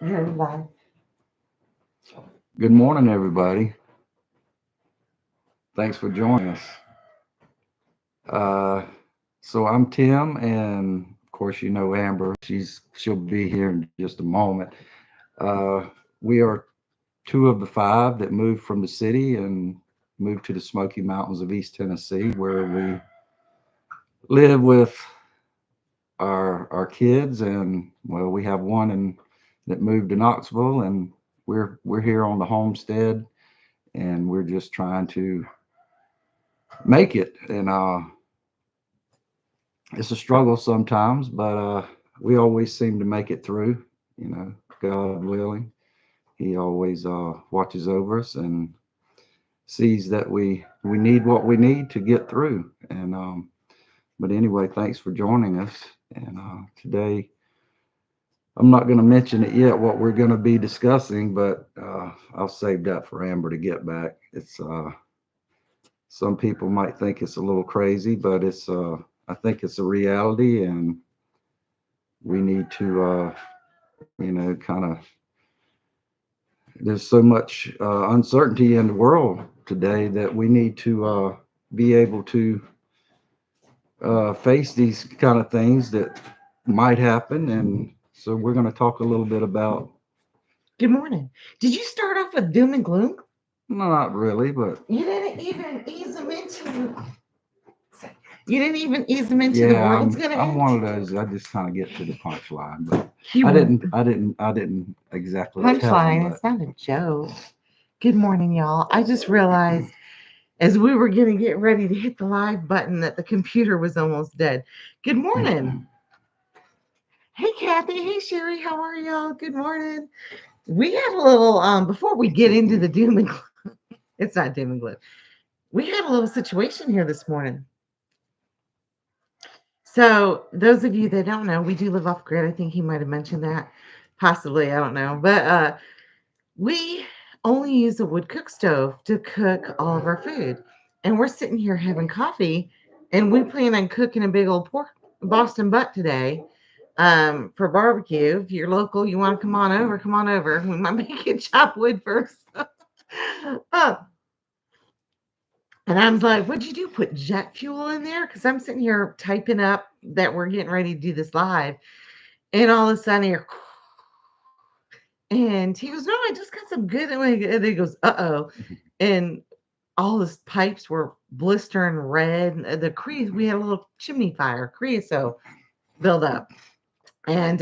You're live. Good morning, everybody. Thanks for joining us. Uh, so I'm Tim, and of course, you know Amber. She'll be here in just a moment. Uh, we are two of the five that moved from the city and moved to the Smoky Mountains of East Tennessee, where we live with our kids, and well, we have one that moved to Knoxville, and we're here on the homestead, and we're just trying to make it. And it's a struggle sometimes, but we always seem to make it through. You know, God willing, He always watches over us and sees that we need what we need to get through. And but anyway, thanks for joining us. And today, I'm not going to mention it yet what we're going to be discussing, but I'll save that for Amber to get back. It's some people might think it's a little crazy, but it's I think it's a reality, and we need to kind of there's so much uncertainty in the world today that we need to be able to face these kind of things that might happen. And so we're going to talk a little bit about, Good morning. Did you start off with doom and gloom? no, not really, but You didn't even ease them into. You didn't even ease them into the yeah, world's gonna I'm end. one of those. I just kind of get to the punchline, but He I won't. didn't I didn't I didn't exactly tell them, Punchline. but It's not a joke. Good morning, y'all. I just realized as we were gonna get ready to hit the live button that the computer was almost dead. Good morning. Hey, Kathy. Hey, Sherry. How are y'all? Good morning. We had a little before we get into the doom and gloom. It's not doom and gloom. We had a little situation here this morning. So, those of you that don't know, we do live off grid. I think he might have mentioned that. Possibly, I don't know. But we only use a wood cook stove to cook all of our food. And we're sitting here having coffee, and we plan on cooking a big old pork Boston butt today for barbecue. If you're local, you want to come on over, come on over. We might make it chop wood first. uh, And I was like, "What'd you do? Put jet fuel in there?" Because I'm sitting here typing up that we're getting ready to do this live, and all of a sudden, here, and he goes, "No, I just got some good." And he goes, "Uh oh," and all his pipes were blistering red. And the crease, we had a little chimney fire, creosote build up, and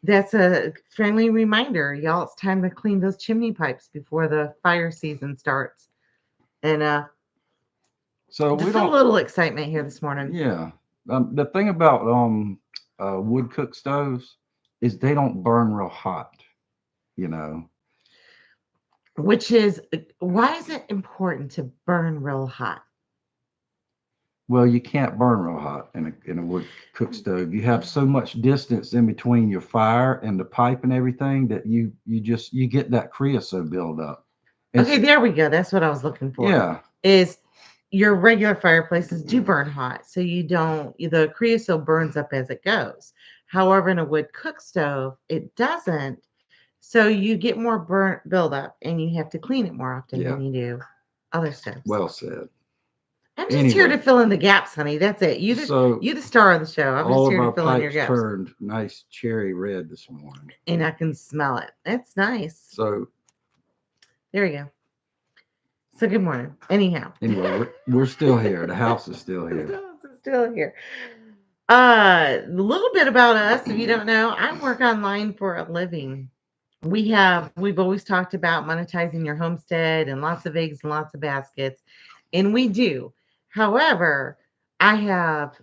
that's a friendly reminder, y'all. It's time to clean those chimney pipes before the fire season starts. And so we just a don't. little excitement here this morning. Yeah, the thing about wood cook stoves is they don't burn real hot. You know, Which is why is it important to burn real hot? well, you can't burn real hot in a wood cook stove. You have so much distance in between your fire and the pipe and everything that you get that creosote buildup. Okay, It's there we go. That's what I was looking for. yeah, Is your regular fireplaces do burn hot, so you don't the creosote burns up as it goes. However, in a wood cook stove, it doesn't. So you get more burnt buildup and you have to clean it more often yeah. than you do other stoves. Well said. I'm just here Anyway, to fill in the gaps, honey. That's it. so You the star of the show. I'm all just of here to our fill in your pipes gaps. turned nice cherry red this morning. And I can smell it. That's nice. So There we go. So good morning. Anyhow. anyway, we're still here. The house is still here. Still here. A little bit about us. If you don't know, I work online for a living. We've always talked about monetizing your homestead and lots of eggs and lots of baskets, and we do. However,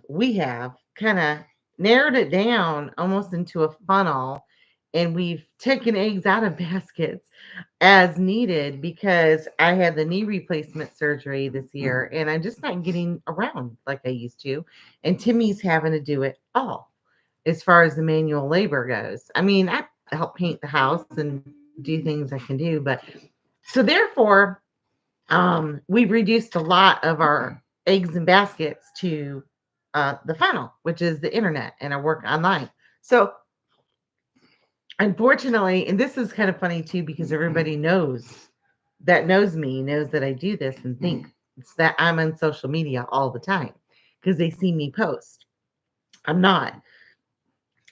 we have kind of narrowed it down almost into a funnel, and we've taken eggs out of baskets as needed because I had the knee replacement surgery this year and I'm just not getting around like I used to. And Timmy's having to do it all as far as the manual labor goes. I mean, I help paint the house and do things I can do, but so therefore, we've reduced a lot of our eggs and baskets to the funnel, which is the internet, and I work online. So Unfortunately, and this is kind of funny too, because everybody knows me knows that I do this and think it's that I'm on social media all the time because they see me post. I'm not.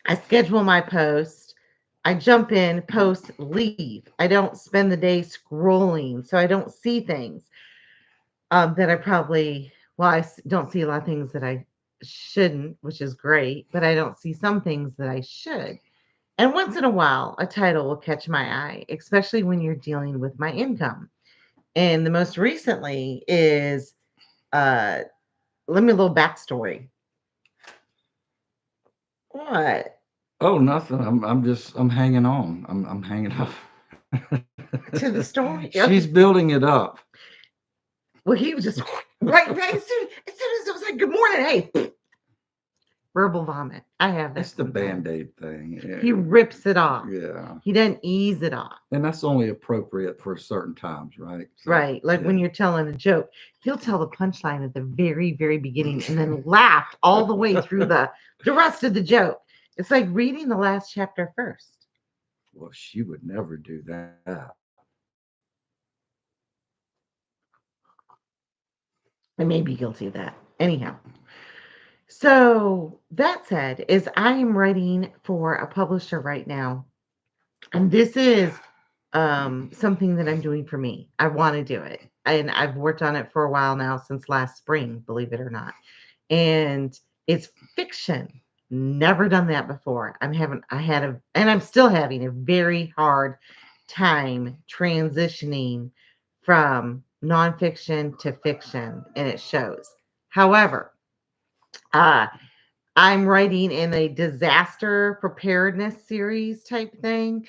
I schedule my post. I jump in, post, leave. I don't spend the day scrolling, so I don't see things that I probably, well, don't see a lot of things that I shouldn't, which is great, but I don't see some things that I should. And once in a while, a title will catch my eye, especially when you're dealing with my income. And the most recently is, uh, let me a little backstory. What? Oh, nothing. I'm hanging on. I'm hanging up. To the story? She's Okay. building it up. Well, he was just right as soon as it was like, good morning, hey, verbal vomit. I have that That's the sometimes. Band-Aid thing. He rips it off. Yeah. He doesn't ease it off. And that's only appropriate for certain times, right? So, Right. Like when yeah. you're telling a joke, he'll tell the punchline at the very, very beginning and then laugh all the way through the rest of the joke. It's like reading the last chapter first. Well, she would never do that. I may be guilty of that. Anyhow. So that said, is I am writing for a publisher right now. And this is something that I'm doing for me. I want to do it. And I've worked on it for a while now since last spring, believe it or not. And it's fiction. Never done that before. And I'm still having a very hard time transitioning from nonfiction to fiction, and it shows. However, uh, I'm writing in a disaster preparedness series type thing,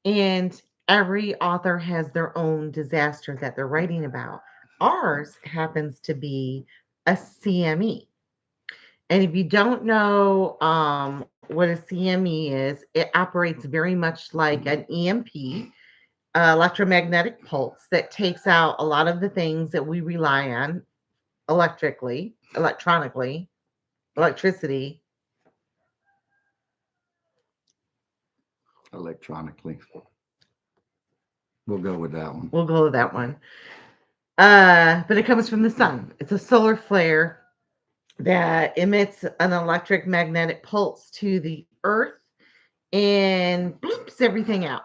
and every author has their own disaster that they're writing about. Ours happens to be a CME. And if you don't know what a CME is, it operates very much like an EMP, electromagnetic pulse, that takes out a lot of the things that we rely on electronically, electricity. Electronically. We'll go with that one. We'll go with that one. But it comes from the sun. It's a solar flare that emits an electric magnetic pulse to the earth and bloops everything out.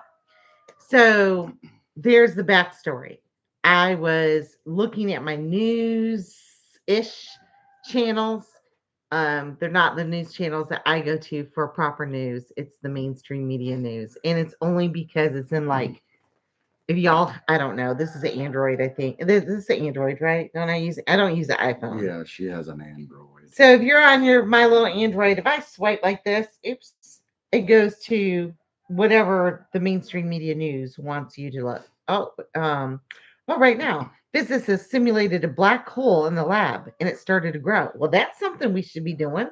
So there's the backstory. I was looking at my news ish channels. They're not the news channels that I go to for proper news. It's the mainstream media news. And it's only because it's in like, if y'all, I don't know, this is an Android, I think. This is an Android, right? I don't use the iPhone. Yeah, she has an Android. So if you're on your my little Android, if I swipe like this, oops, it goes to whatever the mainstream media news wants you to look. Well, right now, physicists simulated a black hole in the lab and it started to grow. Well, that's something we should be doing.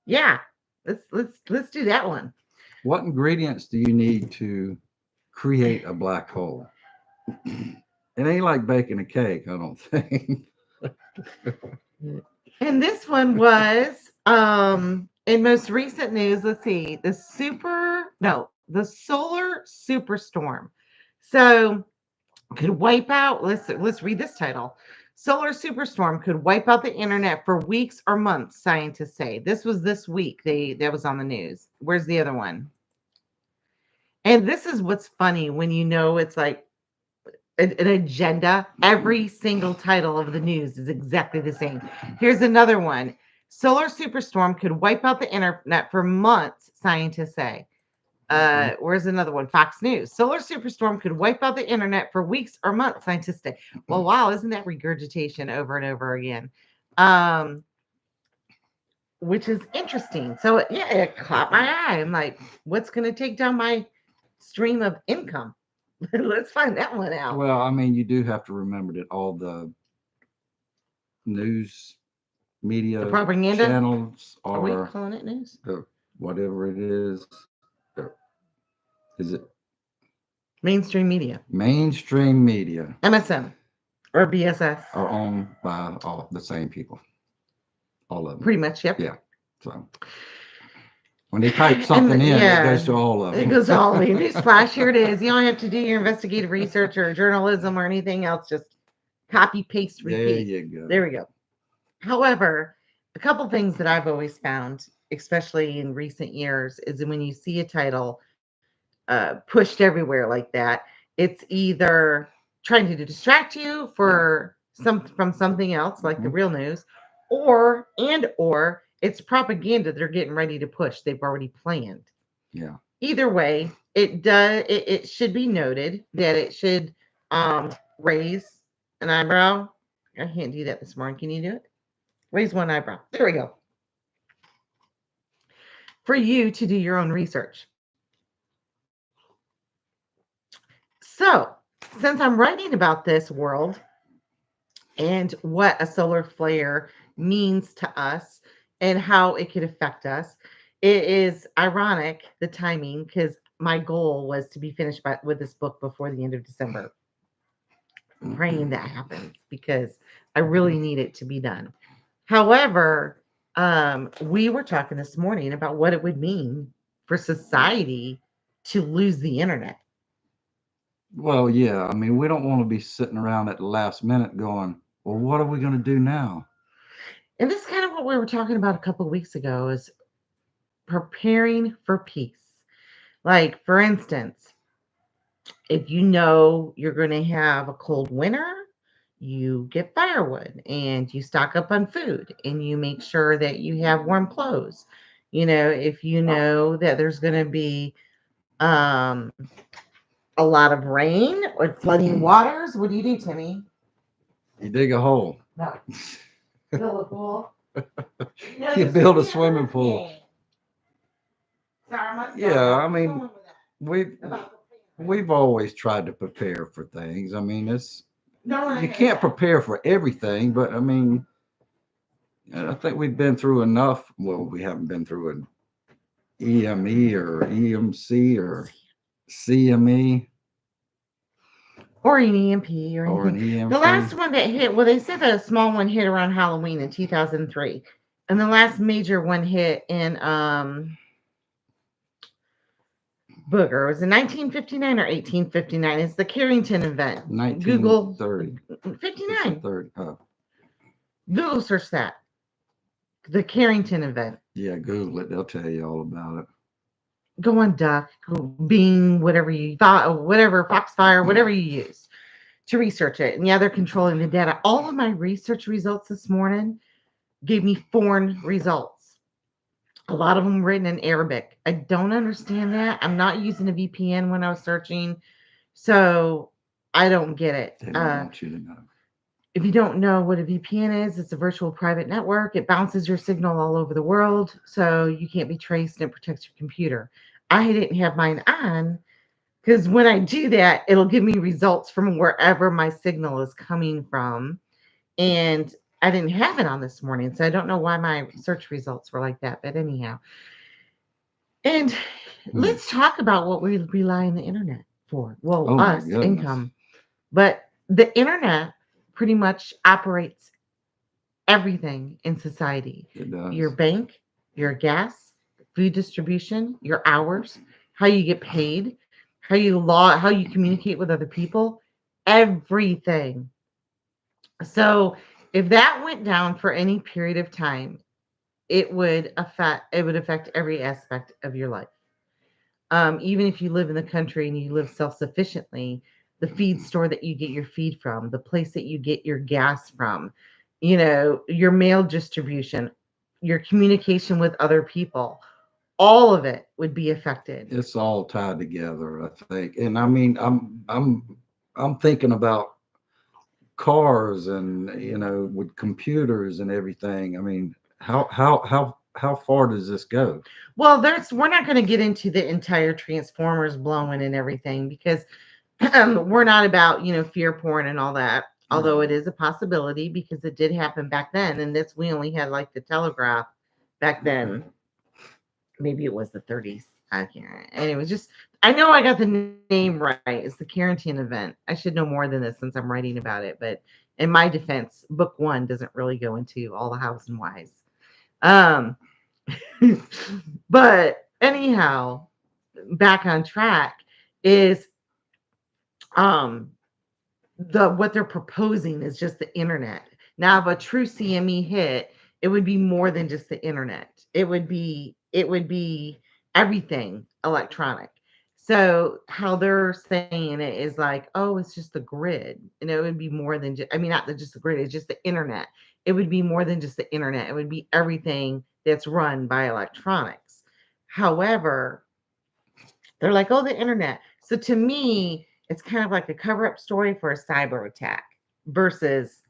Yeah. Let's do that one. What ingredients do you need to create a black hole? It ain't like baking a cake, I don't think. And this one was in most recent news, let's see, the solar superstorm. So could wipe out, let's read this title. Solar superstorm could wipe out the internet for weeks or months, scientists say. This was this week. That was on the news. Where's the other one? And this is what's funny when you know it's like an agenda. Every single title of the news is exactly the same. Here's another one. Solar superstorm could wipe out the internet for months, scientists say. Where's another one? Fox News. Solar superstorm could wipe out the internet for weeks or months, scientists say. Well, wow, isn't that regurgitation over and over again? Which is interesting. So yeah, it caught my eye. I'm like, what's going to take down my stream of income? Let's find that one out. Well, I mean, you do have to remember that all the news media The propaganda? channels Are we are calling it news? whatever it is. Is it Mainstream media. mainstream media MSM or BSS. are owned by all the same people? All of them. Pretty much, yep. Yeah. So When they type And something in, it goes yeah, to all of it them. goes all the way. Newsflash, here it is. You don't have to do your investigative research or journalism or anything else. Just copy, paste, There repeat. you go. There we go. However, a couple things that I've always found, especially in recent years, is when you see a title pushed everywhere like that, it's either trying to distract you Yeah. for from something else, like the Hmm. real news, or it's propaganda they're getting ready to push. They've already planned. Yeah. Either way, it should be noted that it should raise an eyebrow. I can't do that this morning. Can you do it? Raise one eyebrow. There we go. For you to do your own research. So, since I'm writing about this world and what a solar flare means to us and how it could affect us, it is ironic the timing because my goal was to be finished with this book before the end of December. Praying that happens because I really need it to be done. However, we were talking this morning about what it would mean for society to lose the internet. Well, yeah. I mean, we don't want to be sitting around at the last minute going, well, what are we going to do now? And this is kind of what we were talking about a couple of weeks ago is preparing for peace. Like, for instance, if you know you're going to have a cold winter, you get firewood and you stock up on food and you make sure that you have warm clothes. You know, if you know that there's going to be a lot of rain or flooding waters, what do you do, Timmy? You dig a hole. No, build a pool. No, You this build should a be swimming another pool. thing. Sorry, my Yeah, I stop. Keep mean, going with that. we About the we've always tried to prepare for things. I mean, it's no one you hears can't that. prepare for everything, but I mean, I think we've been through enough. Well, we haven't been through an EME or EMC or CME Or an EMP or or an anything. The EMP. last one that hit, well, they said a small one hit around Halloween in 2003. And the last major one hit in Booger. It was in 1959 or 1859. It's the Carrington event. Google 1930. It's a 59. 30. Google search that. The Carrington event. Yeah, Google it. They'll tell you all about it. Go on Duck, go Bing, whatever you thought, whatever, Foxfire, whatever you use to research it. And yeah, they're controlling the data. All of my research results this morning gave me foreign results. A lot of them written in Arabic. I don't understand that. I'm not using a VPN when I was searching, so I don't get it. They don't want you to know. If you don't know what a VPN is, it's a virtual private network. It bounces your signal all over the world, so you can't be traced and it protects your computer. I didn't have mine on because when I do that, it'll give me results from wherever my signal is coming from. And I didn't have it on this morning, so I don't know why my search results were like that. But anyhow, and Hmm. let's talk about what we rely on the internet for. Well, Oh my us, goodness. income. But the internet pretty much operates everything in society. It Your does. bank, your gas, food distribution, your hours, how you get paid, how you communicate with other people, everything. So if that went down for any period of time, it would affect every aspect of your life. Even if you live in the country and you live self-sufficiently, the feed store that you get your feed from, the place that you get your gas from, your mail distribution, your communication with other people, all of it would be affected. It's all tied together, I think. And I mean, I'm thinking about cars and with computers and everything. I mean, how far does this go? Well, we're not going to get into the entire transformers blowing and everything because we're not about fear porn and all that. Although Right. it is a possibility because it did happen back then, and this we only had like the telegraph back then. Maybe it was the 30s. I can't. Anyway, just I know I got the name right. It's the Carrington event. I should know more than this since I'm writing about it. But in my defense, book one doesn't really go into all the hows and whys. Um, but Anyhow, back on track is um the what they're proposing is just the internet. Now, if a true CME hit, it would be more than just the internet. It would be everything electronic. So how they're saying it is like, oh, it's just the grid. It would be more than just, I mean, not just the grid, it's just the internet. It would be more than just the internet. It would be everything that's run by electronics. However, they're like, oh, the internet. So to me, it's kind of like a cover up story for a cyber attack versus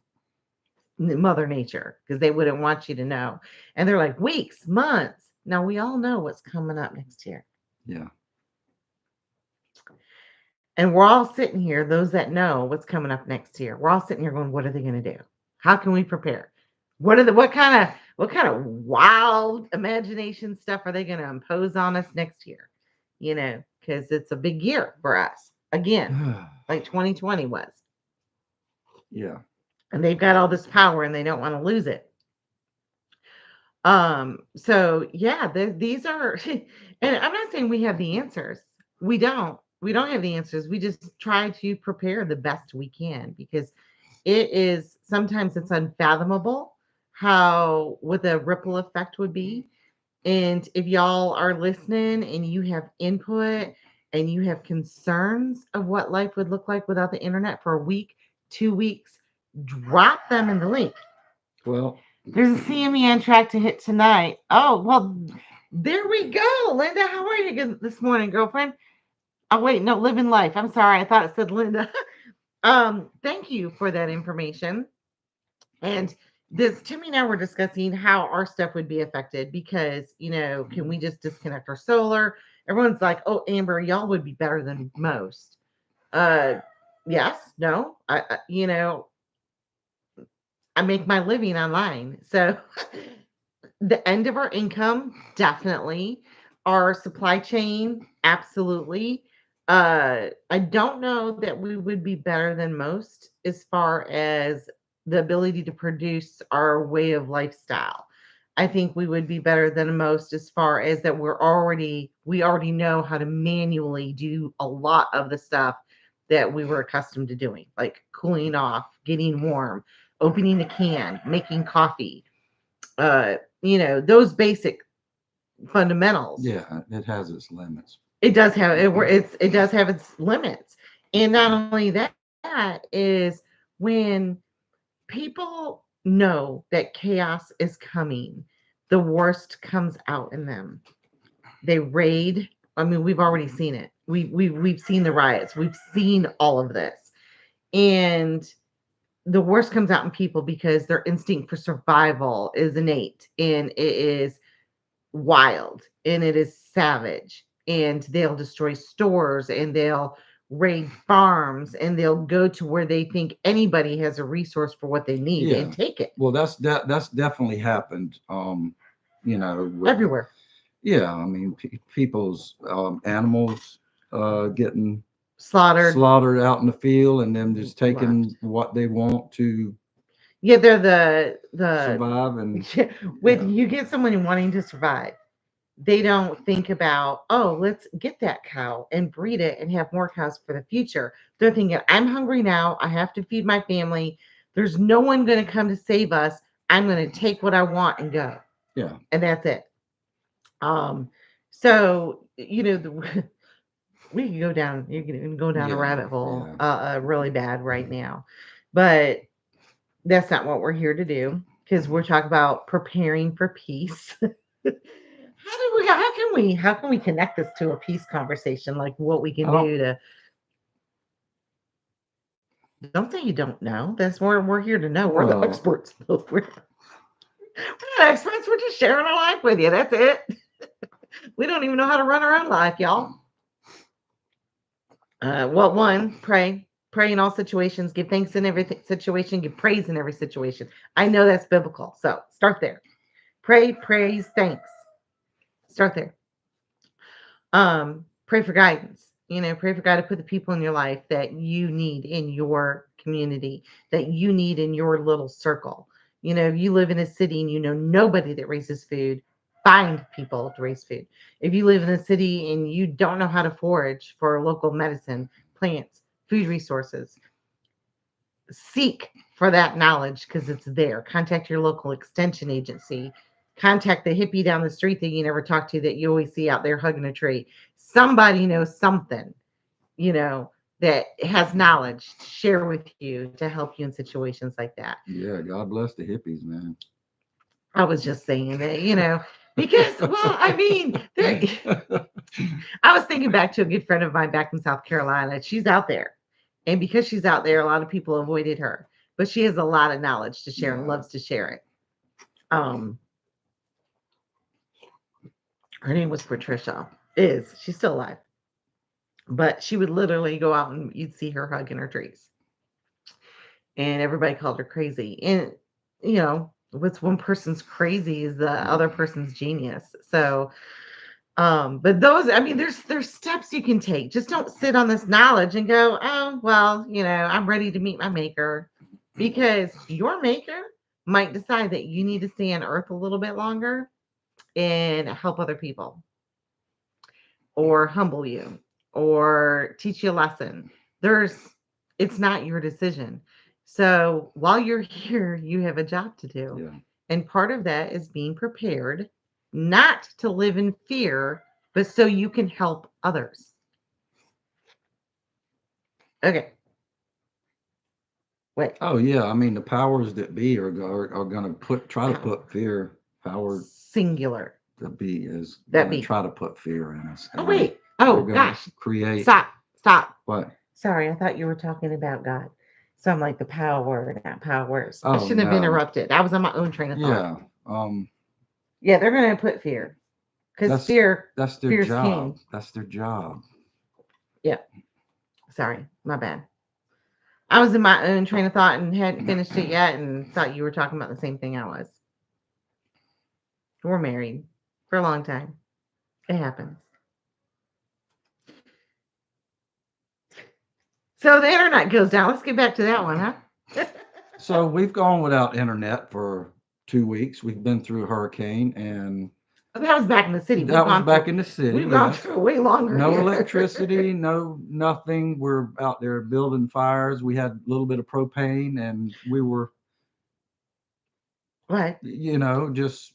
Mother Nature because they wouldn't want you to know. And they're like, weeks, months. Now we all know what's coming up next year. Yeah. And we're all sitting here, those that know what's coming up next year, we're all sitting here going, what are they going to do? How can we prepare? What kind of wild imagination stuff are they going to impose on us next year? Because it's a big year for us. Again, like 2020 was. Yeah. And they've got all this power and they don't want to lose it. So yeah, these are and I'm not saying we have the answers. We don't have the answers. We just try to prepare the best we can because it is sometimes it's unfathomable how what the ripple effect would be. And if y'all are listening and you have input and you have concerns of what life would look like without the internet for a week, 2 weeks, drop them in the link. Well, There's a CME on track to hit tonight. Oh, well, there we go. Linda, how are you this morning, girlfriend? Oh, wait, no, living life. I'm sorry. I thought it said Linda. Thank you for that information. And this Timmy and I were discussing how our stuff would be affected because, can we just disconnect our solar? Everyone's like, oh, Amber, y'all would be better than most. Uh, yes, no, I make my living online. So the end of our income, definitely. Our supply chain, absolutely. I don't know that we would be better than most as far as the ability to produce our way of lifestyle. I think we would be better than most as far as that we already know how to manually do a lot of the stuff that we were accustomed to doing, like cooling off, getting warm, opening a can, making coffee, those basic fundamentals. yeah, it has its limits. It does have its limits. And not only that is when people know that chaos is coming, the worst comes out in them. They raid. I mean, we've already seen it. We've seen the riots. We've seen all of this. And the worst comes out in people because their instinct for survival is innate and it is wild and it is savage, and they'll destroy stores and they'll raid farms and they'll go to where they think anybody has a resource for what they need Yeah. and take it Well, that's definitely happened. With, everywhere. yeah, I mean, people's animals getting Slaughtered, slaughtered out in the field, and them just taking left. what they want to Yeah, they're the survive. And when yeah, you get someone wanting to survive, they don't think about, oh, let's get that cow and breed it and have more cows for the future. They're thinking, I'm hungry now. I have to feed my family. There's no one going to come to save us. I'm going to take what I want and go. yeah, And that's it. Um, so, we can go down, you can go down a yeah, rabbit hole yeah. really bad right now. But that's not what we're here to do because we're talking about preparing for peace. How can we connect this to a peace conversation, like what we can I don't. do to don't say you don't know. That's where we're here to know. We're the Well, experts. We're not experts, we're just sharing our life with you. That's it. We don't even know how to run our own life, y'all. Well, one, pray. Pray in all situations, give thanks in every situation, give praise in every situation. I know that's biblical. So start there. Pray, praise, thanks. Start there. Pray for guidance. Pray for God to put the people in your life that you need in your community, that you need in your little circle. If you live in a city and you know nobody that raises food, find people to raise food. If you live in the city and you don't know how to forage for local medicine, plants, food resources, seek for that knowledge because it's there. Contact your local extension agency. Contact the hippie down the street that you never talk to that you always see out there hugging a tree. Somebody knows something, you know, that has knowledge to share with you to help you in situations like that. Yeah, God bless the hippies, man. I was just saying that, because, well, I mean, I was thinking back to a good friend of mine back in South Carolina. She's out there. And because she's out there, a lot of people avoided her. But she has a lot of knowledge to share and Yeah. loves to share it. Um, Her name was Patricia. Is she's still alive? But she would literally go out and you'd see her hugging her trees, and everybody called her crazy. And what's one person's crazy is the other person's genius. So, but those, I mean, there's steps you can take. Just don't sit on this knowledge and go, oh well, I'm ready to meet my maker, because your maker might decide that you need to stay on Earth a little bit longer and help other people, or humble you, or teach you a lesson. There's It's not your decision. So while you're here, you have a job to do. Yeah. And part of that is being prepared not to live in fear, but so you can help others. Okay, wait. Oh yeah, I mean the powers that be are going to try to Power. put fear. Power Singular. that be is That going to be. try to put fear in us, Oh, and wait. they're Oh, going to gosh. create Stop. Stop. what? Sorry, I thought you were talking about God. So I'm like, the power, not powers. I Oh shouldn't have no, interrupted. I was on my own train of thought. yeah. Yeah, they're going to put fear, because That's that's their fear's job. king. That's their job. Yeah. Sorry, my bad. I was in my own train of thought and hadn't finished it yet and thought you were talking about the same thing I was. We're married for a long time. It happens. So the internet goes down. Let's get back to that one, huh? So we've gone without internet for 2 weeks. We've been through a hurricane, and That was back in the city. that was back in the city. We've gone Yes, through way longer no here. electricity, no nothing. We're out there building fires. We had a little bit of propane, and we were, Right. just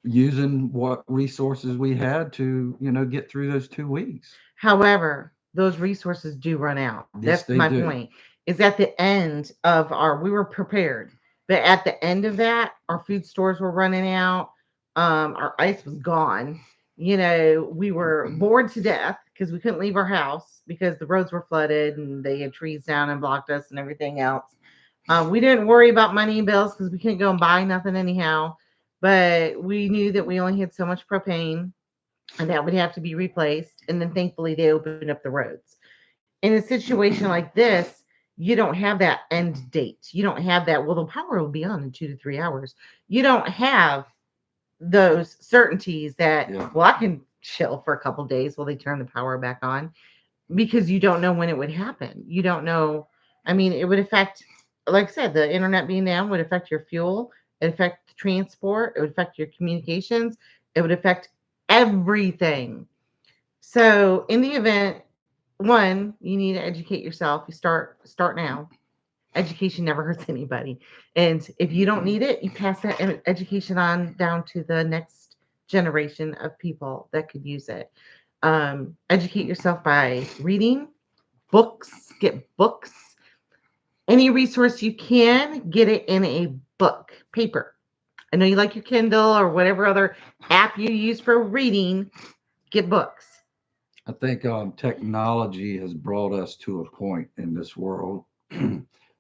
using what resources we had to, get through those 2 weeks. However, those resources do run out. Yes, That's they my do. point. Is at the end of we were prepared, but at the end of that, our food stores were running out. Our ice was gone. We were bored to death because we couldn't leave our house because the roads were flooded and they had trees down and blocked us and everything else. We didn't worry about money and bills because we couldn't go and buy nothing anyhow. But we knew that we only had so much propane and that would have to be replaced. And then thankfully they opened up the roads. In a situation like this, you don't have that end date. You don't have that, well, the power will be on in 2 to 3 hours. You don't have those certainties that, Yeah. well, I can chill for a couple days while they turn the power back on, because you don't know when it would happen. You don't know. I mean, it would affect, like I said, the internet being down would affect your fuel, it affect transport, it would affect your communications, it would affect everything. So in the event, one, you need to educate yourself. You start now. Education never hurts anybody. And if you don't need it, you pass that education on down to the next generation of people that could use it. Educate yourself by reading books, get books, any resource you can, get it in a book, paper. I know you like your Kindle or whatever other app you use for reading, get books. I think technology has brought us to a point in this world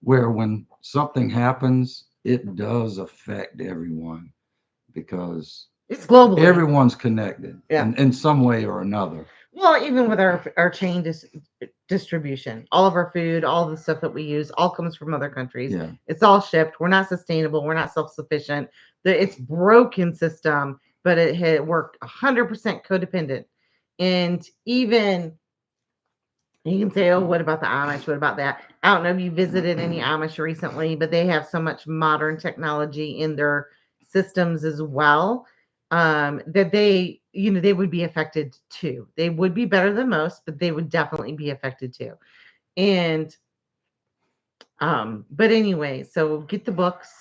where when something happens, it does affect everyone because It's globally. everyone's connected Yeah. in some way or another. Well, even with our chain distribution, all of our food, all the stuff that we use, all comes from other countries. Yeah. It's all shipped. We're not sustainable. We're not self sufficient. It's broken system, but it had worked 100% codependent. And even you can say, oh, what about the Amish? What about that? I don't know if you visited any Amish recently, but they have so much modern technology in their systems as well. that they, they would be affected too. They would be better than most, but they would definitely be affected too. And but anyway, so get the books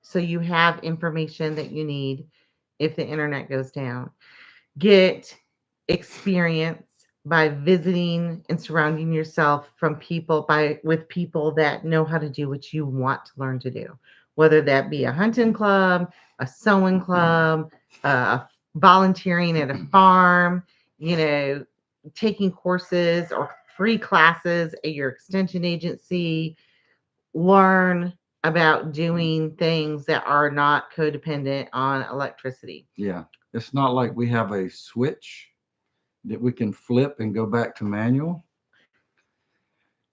so you have information that you need if the internet goes down. Get experience by visiting and surrounding yourself from people by with people that know how to do what you want to learn to do, whether that be a hunting club, a sewing club, volunteering at a farm, you know, taking courses or free classes at your extension agency. Learn about doing things that are not codependent on electricity. Yeah. It's not like we have a switch that we can flip and go back to manual,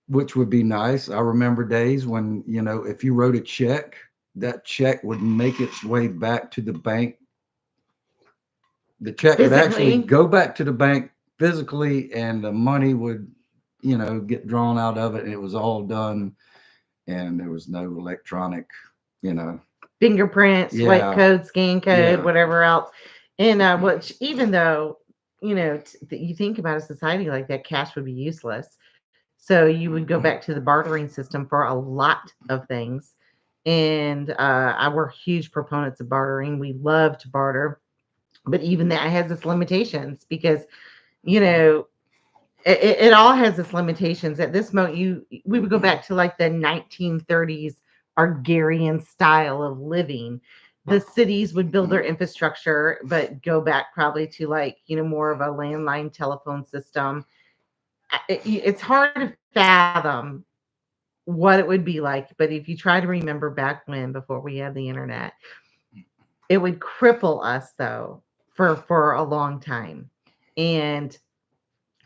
which would be nice. I remember days when, if you wrote a check, that check would make its way back to the bank. The check would actually Physically, go back to the bank physically, and the money would, get drawn out of it. And it was all done, and there was no electronic, you know. fingerprint, swipe Yeah. code, scan code, Yeah. whatever else. And which, even though, you think about a society like that, cash would be useless. So you would go back to the bartering system for a lot of things. And we're huge proponents of bartering. We love to barter, but even that has its limitations because, you know, it all has its limitations. At this moment, we would go back to like the 1930s agrarian style of living. The cities would build their infrastructure, but go back probably to like, more of a landline telephone system. It's hard to fathom what it would be like, but if you try to remember back when, before we had the internet, it would cripple us though for a long time. And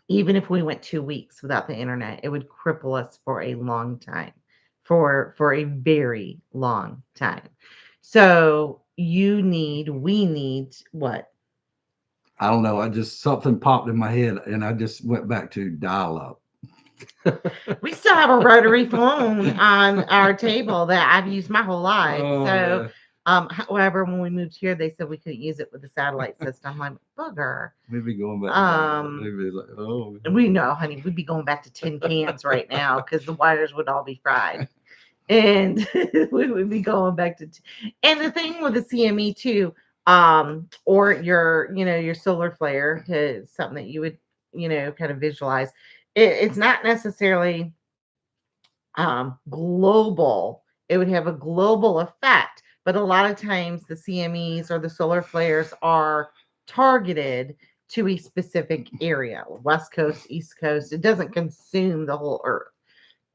even if we went 2 weeks without the internet, it would cripple us for a long time, for a very long time. So we need what? I don't know. I just something popped in my head, and I just went back to dial up. We still have a rotary phone on our table that I've used my whole life. Oh So, man, however, when we moved here, they said we couldn't use it with the satellite system. I'm like, booger. maybe going back to dial up. Um, Maybe like, oh, we know, honey, we'd be going back to tin cans right now because the wires would all be fried. And we would be going back to and the thing with the CME too, or your solar flare, to something that you would, kind of visualize. It's not necessarily global. It would have a global effect, but a lot of times the CMEs or the solar flares are targeted to a specific area, west coast, east coast. It doesn't consume the whole earth.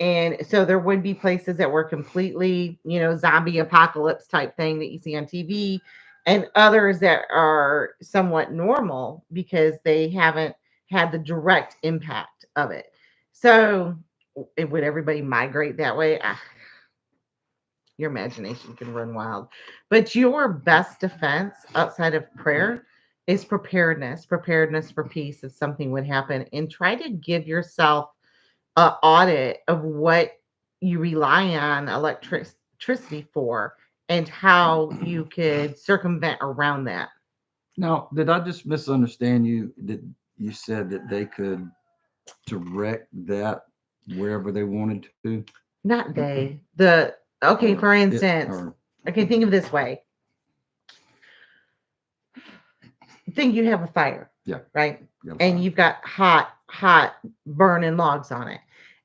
And so there would be places that were completely, zombie apocalypse type thing that you see on TV, and others that are somewhat normal because they haven't had the direct impact of it. So, would everybody migrate that way? Your imagination can run wild. But your best defense outside of prayer is preparedness for peace if something would happen, and try to give yourself a audit of what you rely on electricity for and how you could circumvent around that. now did I just misunderstand you? Did you said that they could direct that wherever they wanted to, Not they. The Okay, or for it, instance, or okay, think of it this way. Think you have a fire, yeah, right? got a And fire. you've got hot burning logs on it.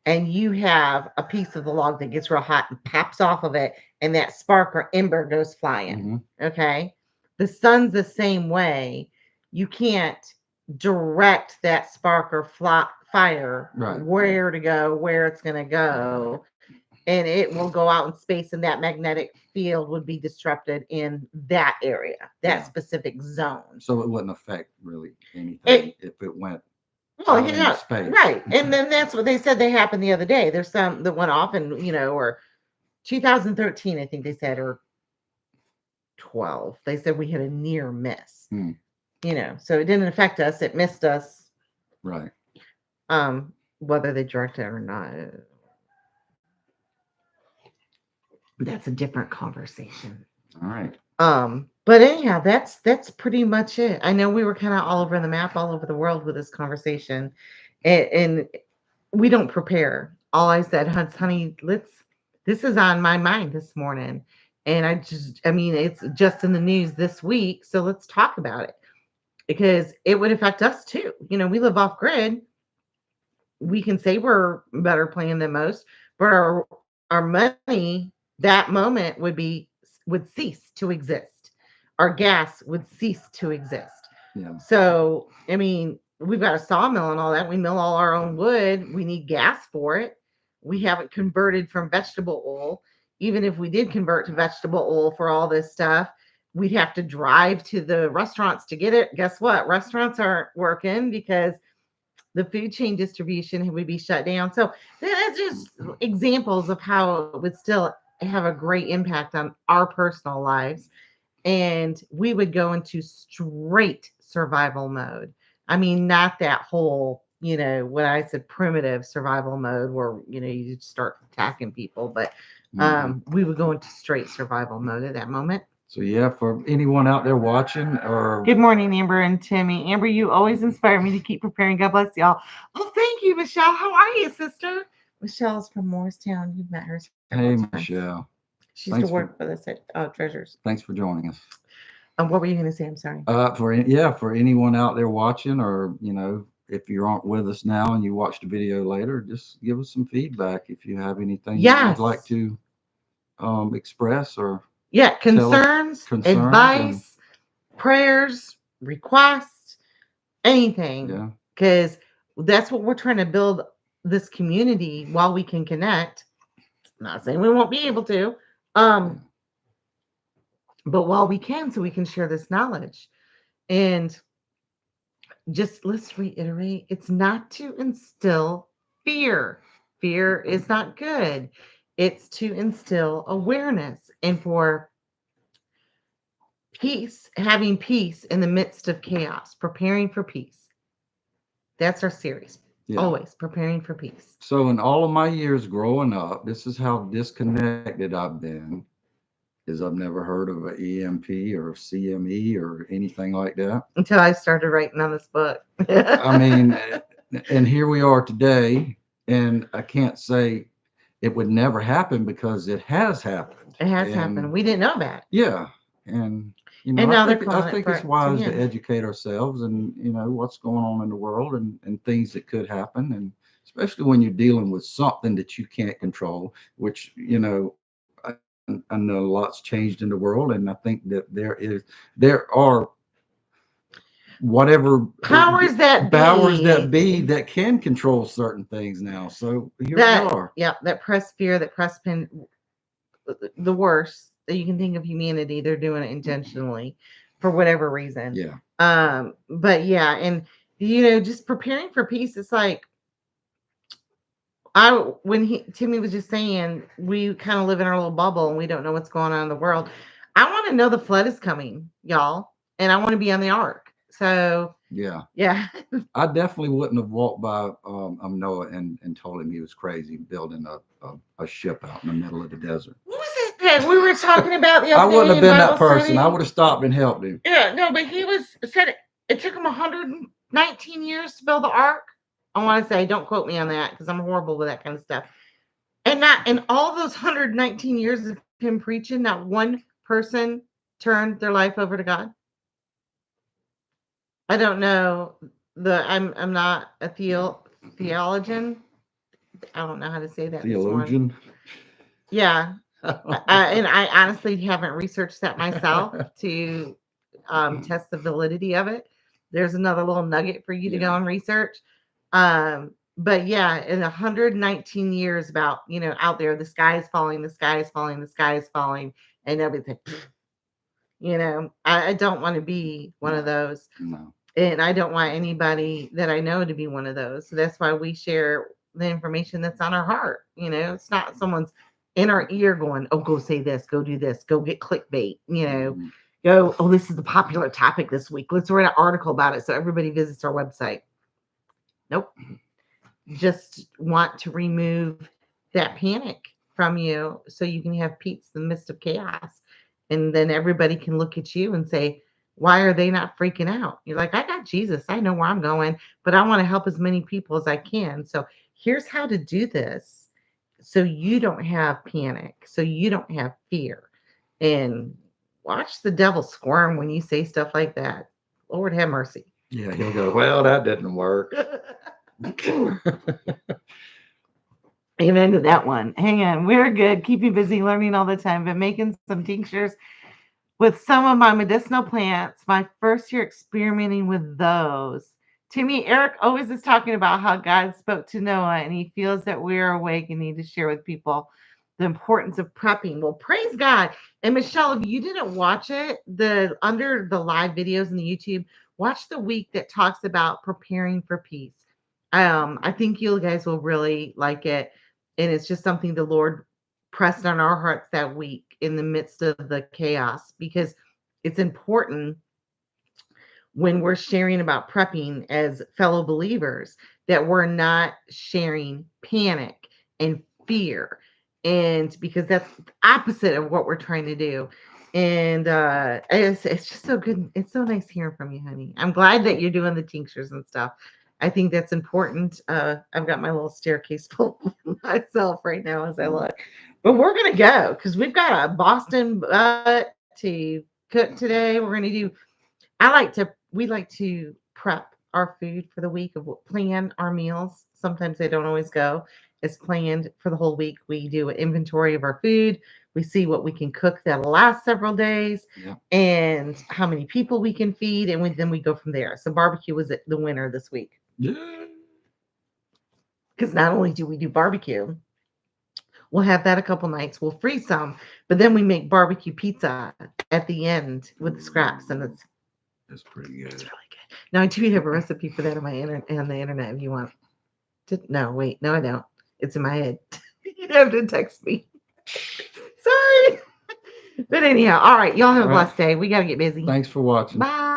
And you have a piece of the log that gets real hot and pops off of it, and that spark or ember goes flying. Mm-hmm. Okay. The sun's the same way. You can't direct that spark or fire Right. where to go, where it's going to go, and it will go out in space, and that magnetic field would be disrupted in that area, that Yeah. specific zone. So it wouldn't affect really anything It if it went Well, out into yeah, space. right. And then that's what they said they happened the other day. There's some that went off and, or 2013, I think they said, or 12. They said we had a near miss. Hmm. So it didn't affect us. It missed us. Right. Whether they directed it or not, that's a different conversation. All right. But anyhow, that's pretty much it. I know we were kind of all over the map, all over the world with this conversation, and we don't prepare. All I said, honey, let's. This is on my mind this morning, and I mean, it's just in the news this week, so let's talk about it because it would affect us too. We live off grid. We can say we're better plan than most, but our money that moment would cease to exist. Our gas would cease to exist. Yeah. So, I mean, we've got a sawmill and all that. We mill all our own wood. We need gas for it. We haven't converted from vegetable oil. Even if we did convert to vegetable oil for all this stuff, we'd have to drive to the restaurants to get it. Guess what? Restaurants aren't working because the food chain distribution would be shut down. So that's just examples of how it would still have a great impact on our personal lives. And we would go into straight survival mode. I mean, not that whole, what I said, primitive survival mode where, you start attacking people, but we would go into straight survival mode at that moment. So yeah, for anyone out there watching, or Good morning, Amber and Timmy. Amber, you always inspire me to keep preparing. God bless y'all. Oh, thank you, Michelle. How are you, sister? Michelle's from Morristown. You've met her several hey times. Michelle, She used to thanks work for with us at Treasures. thanks for joining us. What were you going to say? I'm sorry. For anyone out there watching, or if you aren't with us now and you watch the video later, just give us some feedback if you have anything you would like Yes. to express or Yeah. tell us Concerns, concerns, and advice, prayers, requests, anything. yeah, Because that's what we're trying to build this community while we can connect. I'm not saying we won't be able to. Um, but while we can, so we can share this knowledge. And just let's reiterate, it's not to instill fear. Fear is not good. It's to instill awareness and for peace, having peace in the midst of chaos, preparing for peace. That's our series. yeah. Always preparing for peace. So in all of my years growing up, this is how disconnected I've been. Is I've never heard of an EMP or CME or anything like that. Until I started writing on this book. I mean, and here we are today, and I can't say it would never happen because it has happened. It has happened. And We didn't know that. yeah, and And I now they're think calling it it's for wise to again. educate ourselves and what's going on in the world and things that could happen, and especially when you're dealing with something that you can't control, which I know lots changed in the world, and I think that there are whatever Powers that powers that be. be that can control certain things now. So here we That are. yeah, that press fear, that press pin, the worst that you can think of humanity. They're doing it intentionally for whatever reason. Yeah, But yeah, and just preparing for peace. It's like when Timmy was just saying we kind of live in our little bubble and we don't know what's going on in the world. I want to know the flood is coming, y'all, and I want to be on the ark. So yeah. yeah, I definitely wouldn't have walked by Noah and told him he was crazy building a ship out in the middle of the desert. what was it that we were talking about the I other wouldn't day have in been that Bible person. I study? would have stopped and helped him. Yeah, no, but he was said it took him 119 years to build the ark. I want to say, don't quote me on that because I'm horrible with that kind of stuff. And not in all those 119 years of him preaching, not one person turned their life over to God. I don't know I'm not a theologian. I don't know how to say that this morning. Theologian. Yeah, and I honestly haven't researched that myself to test the validity of it. There's another little nugget for you to go Yeah. and research. But yeah, in 119 years, about out there, the sky is falling, the sky is falling, the sky is falling, and everything. I don't want to be one of No, those, no. and I don't want anybody that I know to be one of those. So that's why we share the information that's on our heart. It's not someone's in our ear going, "Oh, go say this, go do this, go get clickbait." Mhm. Go, "Oh, this is the popular topic this week. Let's write an article about it so everybody visits our website." Nope. Just want to remove that panic from you so you can have peace in the midst of chaos. And then everybody can look at you and say, why are they not freaking out? You're like, I got Jesus. I know where I'm going, but I want to help as many people as I can. So here's how to do this so you don't have panic, so you don't have fear. And watch the devil squirm when you say stuff like that. Lord have mercy. Yeah, he'll go, well, that didn't work. Amen to that one. Hang on. We're good. Keeping busy learning all the time, but making some tinctures with some of my medicinal plants. My first year experimenting with those. To me, Eric always is talking about how God spoke to Noah and he feels that we're awake and need to share with people the importance of prepping. Well, praise God. And Michelle, if you didn't watch it, the under the live videos in the YouTube, watch the week that talks about preparing for peace. I think you guys will really like it. And it's just something the Lord pressed on our hearts that week in the midst of the chaos because it's important when we're sharing about prepping as fellow believers that we're not sharing panic and fear, and because that's the opposite of what we're trying to do. And it's just so good. It's so nice hearing from you, honey. I'm glad that you're doing the tinctures and stuff. I think that's important. I've got my little staircase full myself right now as I look, but we're gonna go because we've got a Boston butt to cook today. We're gonna do we like to prep our food for the week of plan our meals. Sometimes they don't always go as planned for the whole week. We do an inventory of our food. We see what we can cook that'll last several days Yeah. and how many people we can feed. And then we go from there. So barbecue was the winner this week. Yeah. Because not only do we do barbecue, we'll have that a couple nights. We'll freeze some, but then we make barbecue pizza at the end with the scraps, and That's pretty good. it's really good. Now I do have a recipe for that on on the internet if you want. No, wait, no, I don't. It's in my head. You have to text me. Sorry. But anyhow, all right. Y'all have a All right. blessed day. We got to get busy. Thanks for watching. Bye.